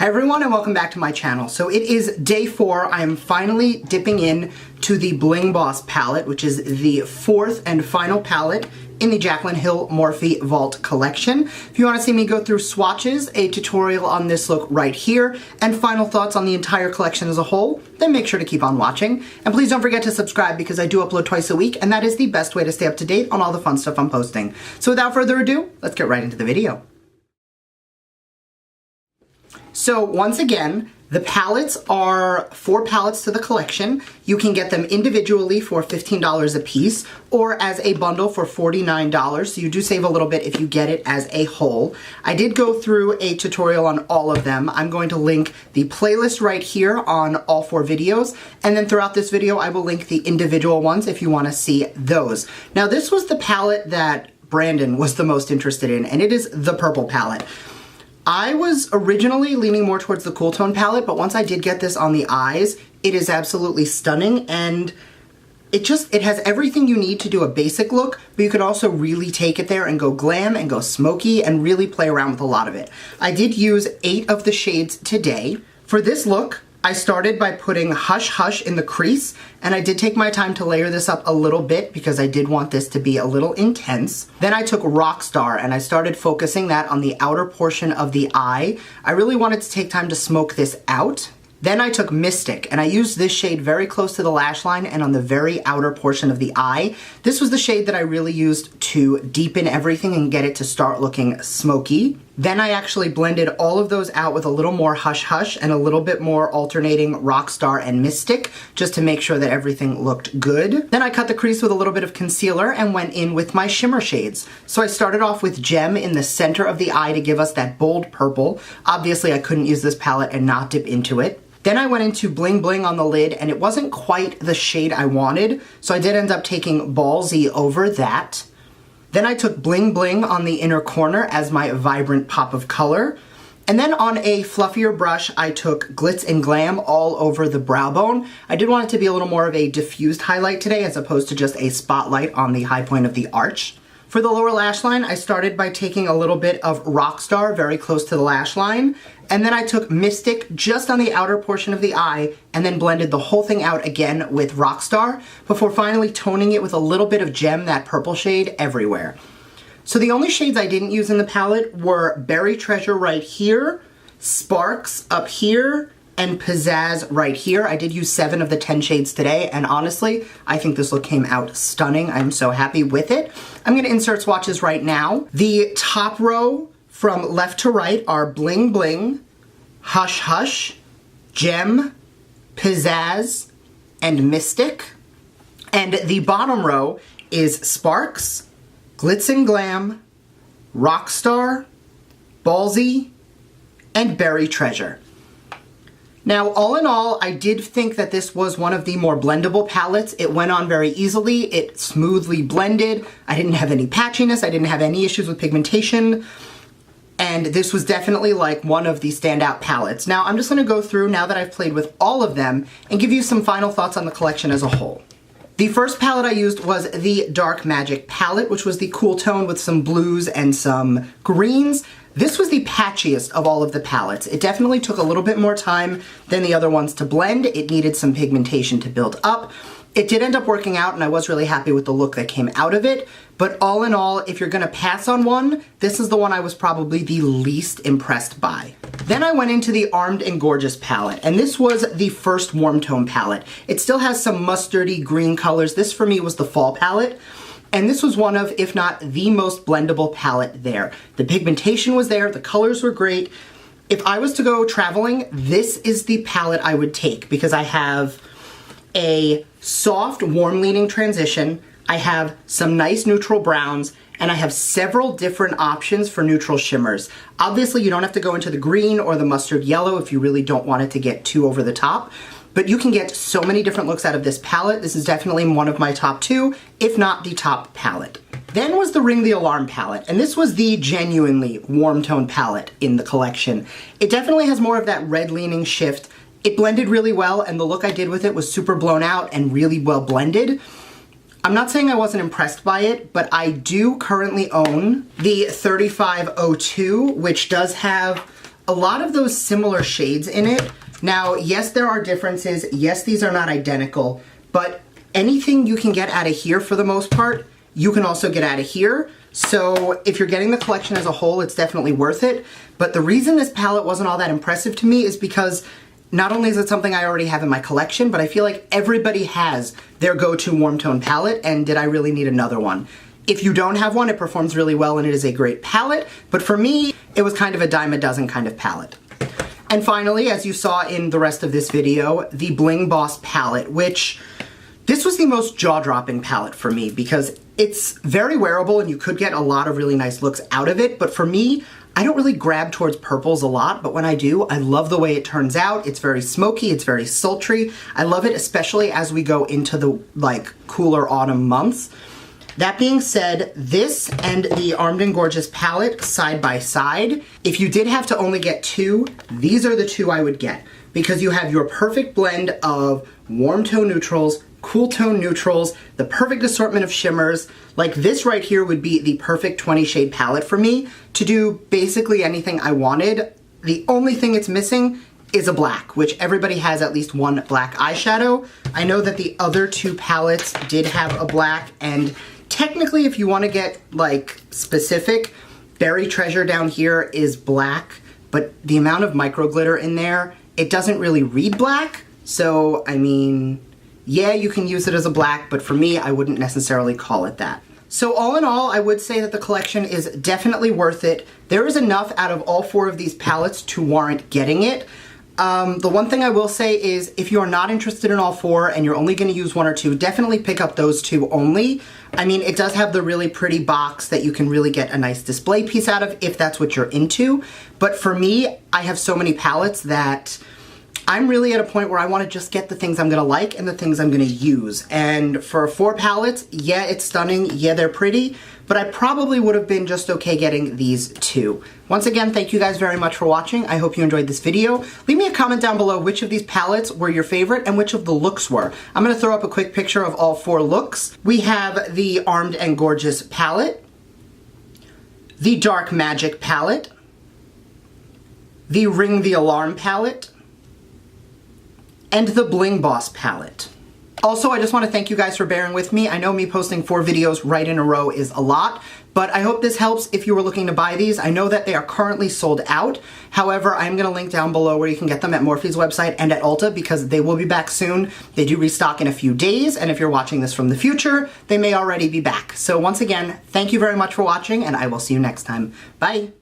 Hi everyone and welcome back to my channel. So it is day 4. I am finally dipping in to the Bling Boss palette, which is the 4th and final palette in the Jaclyn Hill Morphe Vault collection. If you want to see me go through swatches, a tutorial on this look right here, and final thoughts on the entire collection as a whole, then make sure to keep on watching. And please don't forget to subscribe because I do upload twice a week, and that is the best way to stay up to date on all the fun stuff I'm posting. So without further ado, let's get right into the video. So once again, the palettes are 4 palettes to the collection. You can get them individually for $15 a piece or as a bundle for $49, so you do save a little bit if you get it as a whole. I did go through a tutorial on all of them. I'm going to link the playlist right here on all 4 videos, and then throughout this video I will link the individual ones if you want to see those. Now this was the palette that Brandon was the most interested in, and it is the purple palette. I was originally leaning more towards the cool tone palette, but once I did get this on the eyes, it is absolutely stunning, and it has everything you need to do a basic look, but you can also really take it there and go glam and go smoky and really play around with a lot of it. I did use 8 of the shades today. For this look, I started by putting Hush Hush in the crease, and I did take my time to layer this up a little bit because I did want this to be a little intense. Then I took Rockstar and I started focusing that on the outer portion of the eye. I really wanted to take time to smoke this out. Then I took Mystic, and I used this shade very close to the lash line and on the very outer portion of the eye. This was the shade that I really used to deepen everything and get it to start looking smoky. Then I actually blended all of those out with a little more Hush Hush and a little bit more alternating Rockstar and Mystic, just to make sure that everything looked good. Then I cut the crease with a little bit of concealer and went in with my shimmer shades. So I started off with Gem in the center of the eye to give us that bold purple. Obviously I couldn't use this palette and not dip into it. Then I went into Bling Bling on the lid, and it wasn't quite the shade I wanted, so I did end up taking Ballsy over that. Then I took Bling Bling on the inner corner as my vibrant pop of color. And then on a fluffier brush, I took Glitz and Glam all over the brow bone. I did want it to be a little more of a diffused highlight today as opposed to just a spotlight on the high point of the arch. For the lower lash line, I started by taking a little bit of Rockstar very close to the lash line, and then I took Mystic just on the outer portion of the eye and then blended the whole thing out again with Rockstar before finally toning it with a little bit of Gem, that purple shade, everywhere. So the only shades I didn't use in the palette were Berry Treasure right here, Sparks up here, and Pizzazz right here. I did use 7 of the 10 shades today, and honestly, I think this look came out stunning. I'm so happy with it. I'm gonna insert swatches right now. The top row from left to right are Bling Bling, Hush Hush, Gem, Pizzazz, and Mystic. And the bottom row is Sparks, Glitz and Glam, Rockstar, Ballsy, and Berry Treasure. Now, all in all, I did think that this was one of the more blendable palettes. It went on very easily. It smoothly blended. I didn't have any patchiness. I didn't have any issues with pigmentation. And this was definitely like one of the standout palettes. Now, I'm just going to go through, now that I've played with all of them, and give you some final thoughts on the collection as a whole. The first palette I used was the Dark Magic palette, which was the cool tone with some blues and some greens. This was the patchiest of all of the palettes. It definitely took a little bit more time than the other ones to blend. It needed some pigmentation to build up. It did end up working out, and I was really happy with the look that came out of it. But all in all, if you're gonna pass on one, this is the one I was probably the least impressed by. Then I went into the Armed and Gorgeous palette, and this was the first warm tone palette. It still has some mustardy green colors. This for me was the fall palette. And this was one of, if not the most blendable palette there. The pigmentation was there, the colors were great. If I was to go traveling, this is the palette I would take because I have a soft, warm-leaning transition, I have some nice neutral browns, and I have several different options for neutral shimmers. Obviously, you don't have to go into the green or the mustard yellow if you really don't want it to get too over the top, but you can get so many different looks out of this palette. This is definitely one of my top 2, if not the top palette. Then was the Ring the Alarm palette, and this was the genuinely warm tone palette in the collection. It definitely has more of that red leaning shift. It blended really well, and the look I did with it was super blown out and really well blended. I'm not saying I wasn't impressed by it, but I do currently own the 3502, which does have a lot of those similar shades in it. Now, yes, there are differences. Yes, these are not identical, but anything you can get out of here for the most part, you can also get out of here. So if you're getting the collection as a whole, it's definitely worth it. But the reason this palette wasn't all that impressive to me is because not only is it something I already have in my collection, but I feel like everybody has their go-to warm tone palette, and did I really need another one? If you don't have one, it performs really well and it is a great palette, but for me, it was kind of a dime a dozen kind of palette. And finally, as you saw in the rest of this video, the Bling Boss palette, which this was the most jaw-dropping palette for me because it's very wearable and you could get a lot of really nice looks out of it, but for me, I don't really grab towards purples a lot, but when I do, I love the way it turns out. It's very smoky, it's very sultry. I love it, especially as we go into the cooler autumn months. That being said, this and the Armed and Gorgeous palette side by side, if you did have to only get two, these are the two I would get because you have your perfect blend of warm tone neutrals, cool tone neutrals, the perfect assortment of shimmers. Like this right here would be the perfect 20 shade palette for me to do basically anything I wanted. The only thing it's missing is a black, which everybody has at least one black eyeshadow. I know that the other two palettes did have a black, and technically if you want to get like specific, Berry Treasure down here is black, but the amount of micro glitter in there, it doesn't really read black. So, I mean, yeah, you can use it as a black, but for me, I wouldn't necessarily call it that. So all in all, I would say that the collection is definitely worth it. There is enough out of all four of these palettes to warrant getting it. The one thing I will say is if you're not interested in all four and you're only going to use one or two, definitely pick up those two only. I mean, it does have the really pretty box that you can really get a nice display piece out of if that's what you're into. But for me, I have so many palettes that I'm really at a point where I want to just get the things I'm going to like and the things I'm going to use. And for four palettes, yeah, it's stunning. Yeah, they're pretty. But I probably would have been just okay getting these two. Once again, thank you guys very much for watching. I hope you enjoyed this video. Leave me a comment down below which of these palettes were your favorite and which of the looks were. I'm going to throw up a quick picture of all four looks. We have the Armed and Gorgeous palette, the Dark Magic palette, the Ring the Alarm palette, and the Bling Boss palette. Also, I just want to thank you guys for bearing with me. I know me posting 4 videos right in a row is a lot, but I hope this helps if you were looking to buy these. I know that they are currently sold out. However, I'm going to link down below where you can get them at Morphe's website and at Ulta because they will be back soon. They do restock in a few days, and if you're watching this from the future, they may already be back. So once again, thank you very much for watching, and I will see you next time. Bye!